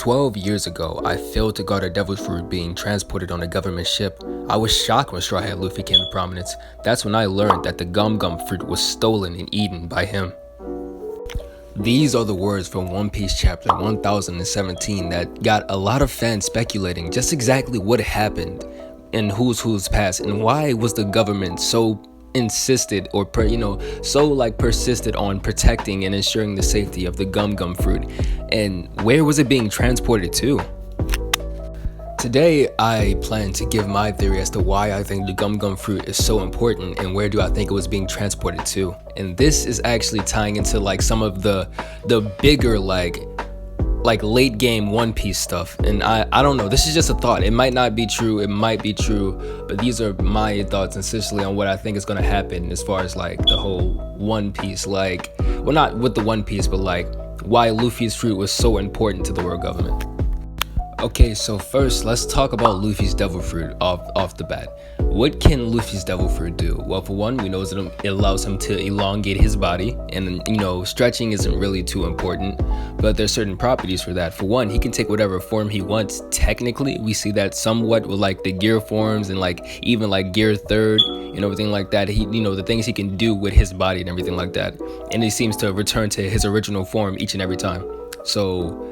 12 years ago, I failed to guard a devil fruit being transported on a government ship. I was shocked when Straw Hat Luffy came to prominence. That's when I learned that the Gum Gum fruit was stolen and eaten by him. These are the words from One Piece chapter 1017 that got a lot of fans speculating just exactly what happened in Who's past and why was the government so insisted or persisted on protecting and ensuring the safety of the Gum Gum fruit, and where was it being transported to? Today I plan to give my theory as to why I think the Gum Gum fruit is so important and where do I think it was being transported to. And this is actually tying into like some of the bigger like late game One Piece stuff, and I don't know, this is just a thought. It might not be true, it might be true, but these are my thoughts essentially on what I think is going to happen as far as like the whole One Piece, like, well, not with the One Piece, but like why Luffy's fruit was so important to the world government. Okay, so first let's talk about Luffy's devil fruit off the bat. What can Luffy's devil fruit do? Well, for one, we know that it allows him to elongate his body, and stretching isn't really too important, but there's certain properties for that. For one, he can take whatever form he wants. Technically, we see that somewhat with like the gear forms and like even like gear third and everything like that. He, the things he can do with his body and everything like that, and he seems to return to his original form each and every time. So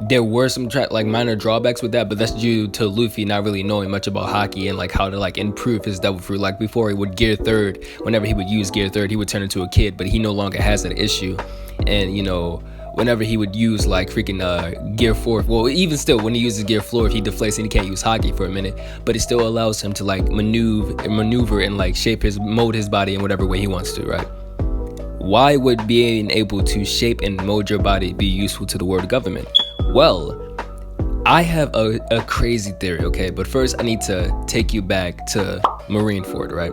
there were some minor drawbacks with that, but that's due to Luffy not really knowing much about hockey and like how to like improve his devil fruit. Like before, he would gear third. Whenever he would use gear third, he would turn into a kid, but he no longer has that issue. And whenever he would use like freaking gear fourth, well, even still when he uses gear floor, if he deflates and he can't use hockey for a minute, but it still allows him to like maneuver and like mold his body in whatever way he wants to, right? Why would being able to shape and mold your body be useful to the world government? Well, I have a crazy theory, okay? But first, I need to take you back to Marineford, right?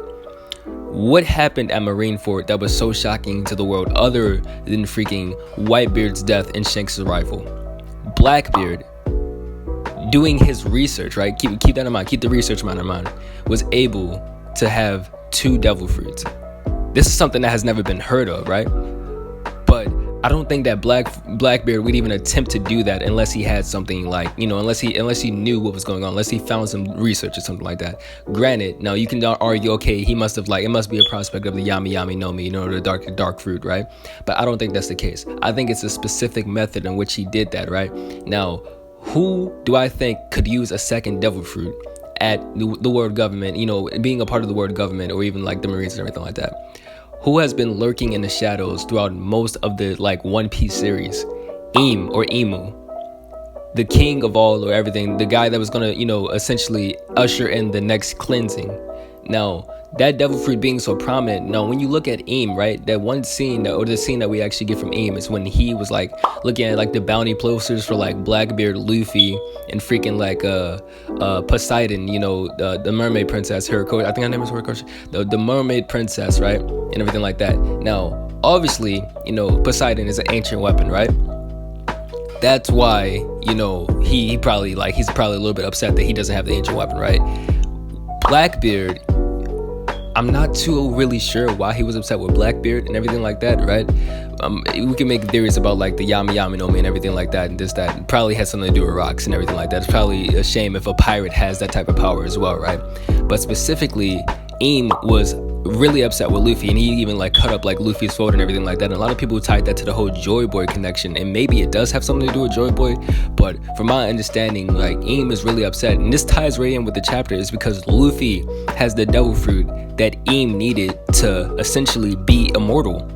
What happened at Marineford that was so shocking to the world other than freaking Whitebeard's death and Shanks' arrival? Blackbeard, doing his research, right? Keep that in mind. Keep the research mind in mind. Was able to have 2 devil fruits. This is something that has never been heard of, right? But I don't think that Blackbeard would even attempt to do that unless he had something like, unless he knew what was going on, unless he found some research or something like that. Granted, now you can argue, okay, he must have it must be a prospect of the Yami Yami no Mi, the dark fruit, right? But I don't think that's the case. I think it's a specific method in which he did that, right? Now, who do I think could use a second devil fruit at the world government, being a part of the world government, or even like the Marines and everything like that? Who has been lurking in the shadows throughout most of the like One Piece series? Im or Imu, the king of all or everything, the guy that was gonna essentially usher in the next cleansing. Now that devil fruit being so prominent, now when you look at Im, right, that one scene the scene that we actually get from Im is when he was like looking at like the bounty posters for like Blackbeard, Luffy, and freaking like Poseidon, the mermaid princess, I think her name is Horikoshi, the mermaid princess, right, and everything like that. Now obviously Poseidon is an ancient weapon, right? That's why he's probably a little bit upset that he doesn't have the ancient weapon, right? Blackbeard, I'm not too really sure why he was upset with Blackbeard and everything like that, right? We can make theories about like the Yami Yami no Mi and everything like that, and this, that. It probably has something to do with rocks and everything like that. It's probably a shame if a pirate has that type of power as well, right? But specifically, Im was really upset with Luffy, and he even like cut up like Luffy's throat and everything like that. And a lot of people tied that to the whole Joy Boy connection, and maybe it does have something to do with Joy Boy, but from my understanding, like Im is really upset, and this ties right in with the chapter, is because Luffy has the devil fruit that Im needed to essentially be immortal.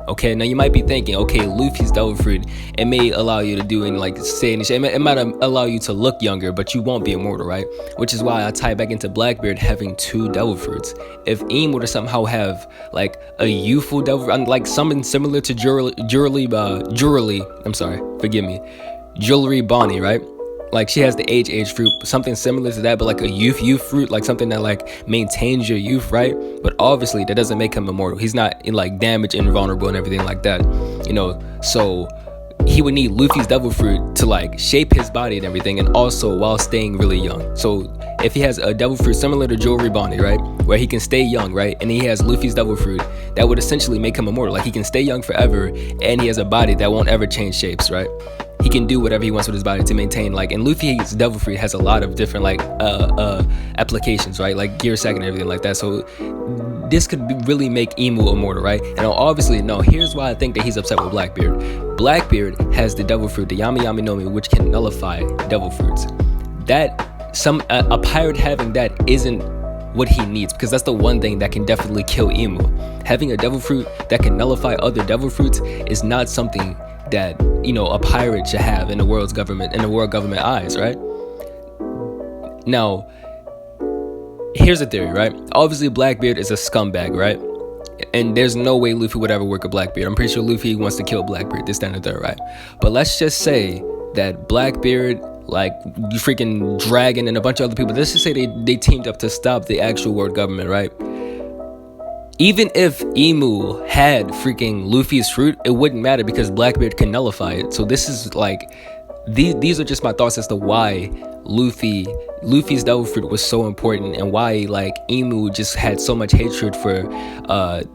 Okay, now you might be thinking, okay, Luffy's devil fruit, it may allow you to do and like say anything, it might allow you to look younger, but you won't be immortal, right? Which is why I tie back into Blackbeard having 2 devil fruits. If Im were to somehow have like a youthful devil fruit, like something similar to Jewelry Bonnie, right? Like she has the age fruit, something similar to that, but like a youth fruit, like something that like maintains your youth, right? But obviously that doesn't make him immortal. He's not like damaged, invulnerable, and everything like that, so he would need Luffy's devil fruit to like shape his body and everything, and also while staying really young. So if he has a devil fruit similar to Jewelry Bonnie, right, where he can stay young, right, and he has Luffy's devil fruit, that would essentially make him immortal. Like he can stay young forever, and he has a body that won't ever change shapes, right? he can do whatever he wants with his body to maintain, like, and Luffy's devil fruit has a lot of different like applications, right? Like gear sack and everything like that. So this could really make Emu immortal, right? And obviously, no, here's why I think that he's upset with Blackbeard. Blackbeard has the devil fruit, the Yami Yami no Mi, which can nullify devil fruits. That a pirate having that isn't what he needs, because that's the one thing that can definitely kill Emu. Having a devil fruit that can nullify other devil fruits is not something that, you know, a pirate should have in the world government eyes, right? Now, here's the theory, right? Obviously, Blackbeard is a scumbag, right? And there's no way Luffy would ever work with Blackbeard. I'm pretty sure Luffy wants to kill Blackbeard, this, that, and the third, right? But let's just say that Blackbeard, like freaking Dragon and a bunch of other people, let's just say they teamed up to stop the actual world government, right? Even if Emu had freaking Luffy's fruit, it wouldn't matter because Blackbeard can nullify it. So this is like, these are just my thoughts as to why Luffy's devil fruit was so important, and why like Emu just had so much hatred for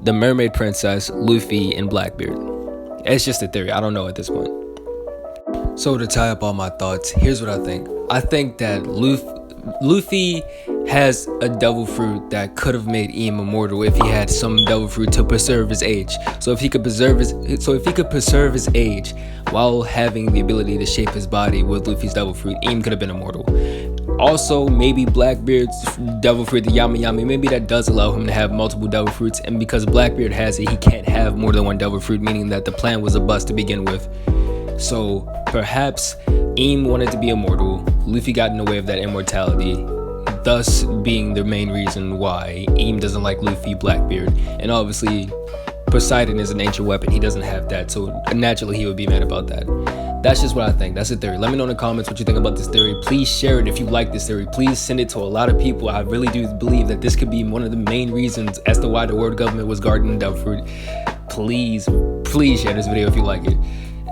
the mermaid princess, Luffy, and Blackbeard. It's just a theory, I don't know at this point. So to tie up all my thoughts, here's what I think. I think that Luffy has a devil fruit that could have made Emu immortal if he had some devil fruit to preserve his age. So if he could preserve his age while having the ability to shape his body with Luffy's devil fruit, Emu could have been immortal. Also, maybe Blackbeard's devil fruit, the Yami Yami, maybe that does allow him to have multiple devil fruits, and because Blackbeard has it, he can't have more than one devil fruit, meaning that the plan was a bust to begin with. So perhaps Emu wanted to be immortal, Luffy got in the way of that immortality, thus being the main reason why Emu doesn't like Luffy, Blackbeard. And obviously Poseidon is an ancient weapon, he doesn't have that, so naturally he would be mad about that. That's just what I think. That's a theory. Let me know in the comments what you think about this theory. Please share it if you like this theory. Please send it to a lot of people. I really do believe that this could be one of the main reasons as to why the world government was guarding the devil fruit. Please share this video if you like it.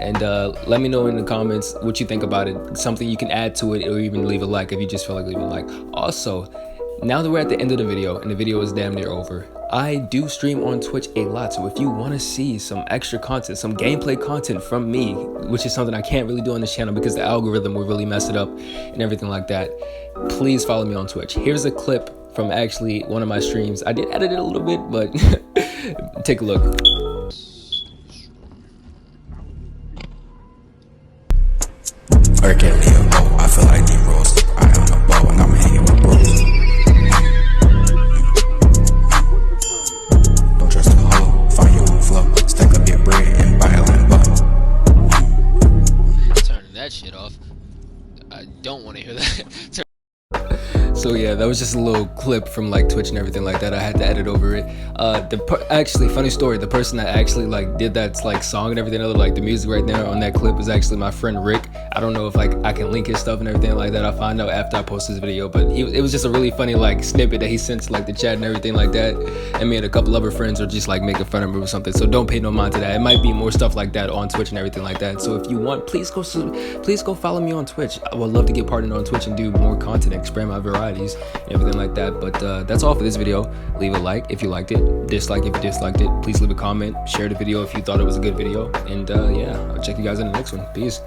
And let me know in the comments what you think about it. Something you can add to it, or even leave a like if you just feel like leaving a like. Also, now that we're at the end of the video and the video is damn near over, I do stream on Twitch a lot. So if you want to see some extra content, some gameplay content from me, which is something I can't really do on this channel because the algorithm will really mess it up and everything like that, please follow me on Twitch. Here's a clip from actually one of my streams. I did edit it a little bit, but take a look. I feel like D-Rose. I on the bow and I'm hanging with bros. Don't trust the hoe, find your own flow. Stack up your bread and buy a lamb butt. Turning that shit off. I don't want to hear that. So yeah, that was just a little clip from like Twitch and everything like that. I had to edit over it. Actually, funny story, the person that actually like did that like song and everything, like the music right there on that clip, is actually my friend Rick. I don't know if like I can link his stuff and everything like that. I'll find out after I post this video, but it was just a really funny like snippet that he sent to like the chat and everything like that. And me and a couple other friends are just like making fun of him or something. So don't pay no mind to that. It might be more stuff like that on Twitch and everything like that. So if you want, please go follow me on Twitch. I would love to get partnered on Twitch and do more content, expand my varieties and everything like that. But that's all for this video. Leave a like if you liked it, dislike if you disliked it. Please leave a comment, share the video if you thought it was a good video, and yeah, I'll check you guys in the next one. Peace.